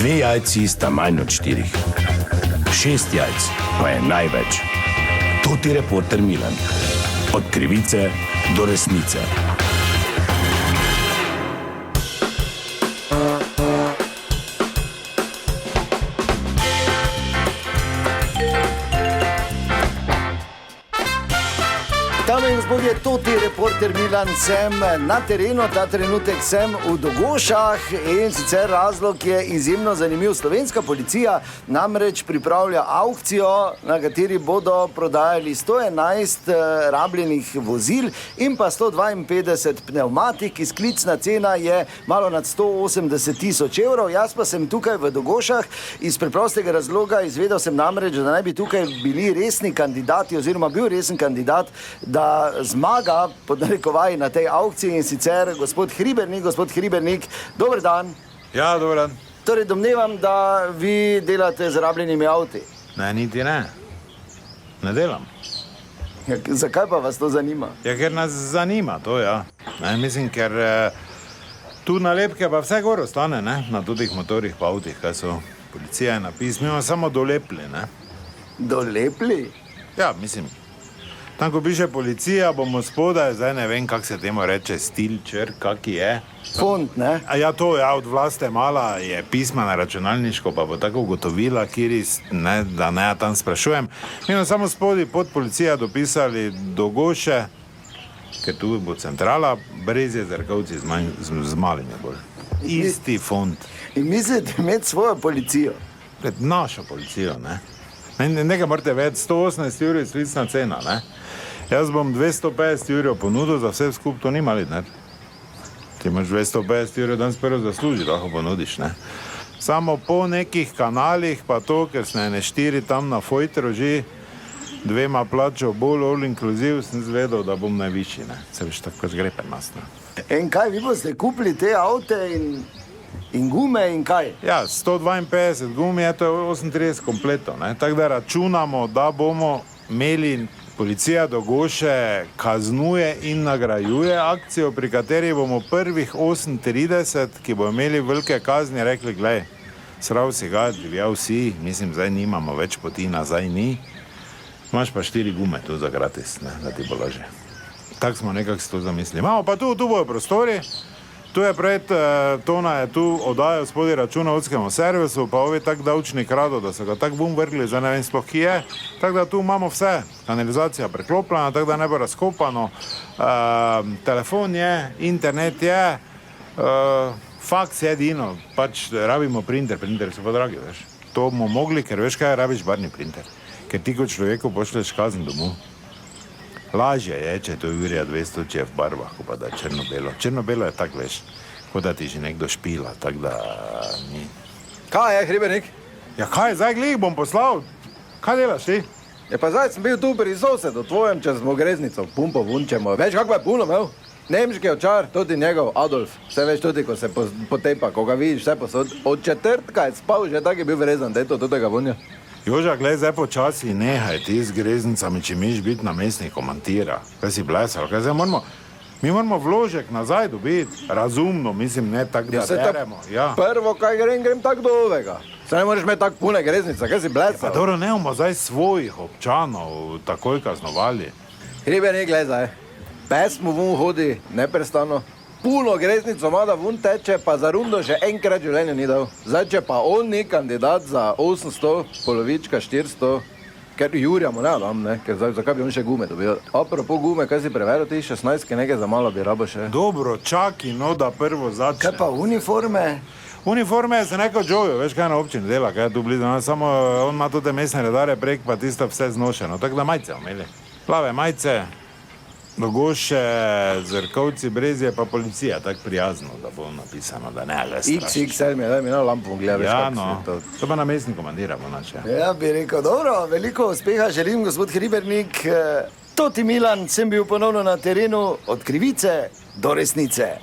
2 jajci sta manj od 4. 6 jajc pa je največ. To ti reporter Milan. Od krivice do resnice. Dame in gospodje, toti reporter Milan, sem na terenu, ta trenutek sem v Dogošah in sicer razlog je izjemno zanimiv. Slovenska policija namreč pripravlja aukcijo, na kateri bodo prodajali 111 rabljenih vozil in pa 152 pnevmatik. Izklicna cena je malo nad 180 000 evrov. Jaz pa sem tukaj v Dogošah iz preprostega razloga, izvedel sem namreč, da naj bi tukaj bili resni kandidati oziroma bil resen kandidat, da zmaga pod narekovaji na tej aukciji in sicer gospod Hribernik. Gospod Hribernik, dober dan. Ja, dober dan. Torej, domnevam, da vi delate z rabljenimi avti. Ne, niti ne. Ne delam. Ja, zakaj pa vas to zanima? Ja, ker nas zanima to, ja. Ne, mislim, ker tu nalepke pa vse gor ostane, ne, na tutih motorjih pa avtih, kaj so policija je napis, mi imamo samo dolepli, ne. Dolepli? Ja, mislim. Tam, ko piše policija, bomo spodaj, zdaj ne vem, kak se temu reče, stil, črk, kak je. Font, ne? A ja, to, ja, od Vlaste Mala je pisma na računalniško, pa bo tako ugotovila, kjeris, ne, da ne, ja tam sprašujem. Mi imamo samo spodaj pod policija dopisali Dogoše, ker tu bo centrala, Brezje, Zrkovci z malimi bolj. Isti font. In mislite imeti svojo policijo? Pred našo policijo, ne. Nekaj morate več, 118 evrov je izklicna cena, ne. Jaz bom 250 evrov ponudil za vse skup, to ni mali, ne. Ti imaš 250 evrov danes prvo zasluži, lahko ponudiš, ne. Samo po nekih kanalih, pa to, ker smo ene 4 tam na Fojtru že, 2 plačal bolj all inclusive, sem zvedel, da bom najvišji, ne. Se veš, tako gre pri nas, ne. In kaj, vi boste kupili te avte in gume in kaj? Ja, 152 gumi je to 38 kompleto, ne. Tako da računamo, da bomo imeli policija Dogoše kaznuje in nagrajuje akcijo, pri kateri bomo prvih 38, ki bo imeli velike kazni, rekli, glej, srav si ga, divjal si, mislim, zdaj nimamo več poti, nazaj ni. Imaš pa 4 gume tu za gratis, ne, da ti bo lažje. Tako smo nekako si to zamislili. Imamo pa tu bojo prostori. Tu je pred, Tona je tu oddajal spodaj računovodskemu servisu, pa ovi tak davčni krado, da so ga tak bum vrgli, zdaj ne vem sploh, ki je. Tako da tu imamo vse, kanalizacija preklopljena, tako da ne bo razkopano. Telefon je, internet je, faks je edino, pač rabimo printer so pa dragi, veš. To bomo mogli, ker veš kaj, rabiš barni printer. Ker ti kot človeku pošleš kazen domov. Lažje je, če to Jurija 200, če je v barvah, ko pa da črno-belo. Črno-belo je tak, veš, kot da ti že nekdo špila, tak da ni. Kaj je, Hribernik? Ja kaj, zdaj glih bom poslal. Kaj delaš ti? Ja pa zdaj sem bil tu pri sosedu tvojem, če smo greznico pumpo vunčemo. Veš, kako je puno imel? Nemški očar, tudi njegov, Adolf. Vse veš, tudi, ko se potepa, ko ga vidiš, vse posod. Od četrtka je spal, že tak je bil vrezan, da je to tega vunja. Joža, glej, zdaj počasi nehaj ti z greznicami, če miš biti namestnik komantira. Kaj si blesal, kaj zdaj moramo... Mi moramo vložek nazaj dobiti, razumno, mislim, ne tako, da beremo. Ja. Prvo, kaj grem tak do ovega. Saj ne moreš imeti tak pune greznice, kaj si blesal? Ja, pa dobro, ne bomo zdaj svojih občanov takoj kaznovali. Hribernik, glej zdaj, pes mu vun hodi neprestano. Puno greznico ima, da vun teče, pa za rundo še enkrat življenja ni dal. Zdaj, če pa on ni kandidat za 800, polovička 400, ker Jurija mu ne dam, ne, ker zdaj, zakaj bi on še gume dobil. Apropo gume, kaj si preveril ti, 16, nekaj za malo bi rabo še. Dobro, čaki, no, da prvo začne. Kaj pa uniforme? Uniforme se neko Jojo, veš kaj na občini dela, kaj je tu blizu, samo on ima tudi mestne redare prek, pa tisto vse znošeno, tako da majce omeli. Plave majce, Dogoše, Zrkovci, Brezje, pa policija, tako prijazno, da bo napisano, da ne, le strašno. XXL mi je, da mi na lampu gleda, veš, ja, kako no, si to. To pa namestnik komandiramo, nače. Ja, bi rekel, dobro, veliko uspeha želim, gospod Hribernik. Toti Milan, sem bil ponovno na terenu od krivice do resnice.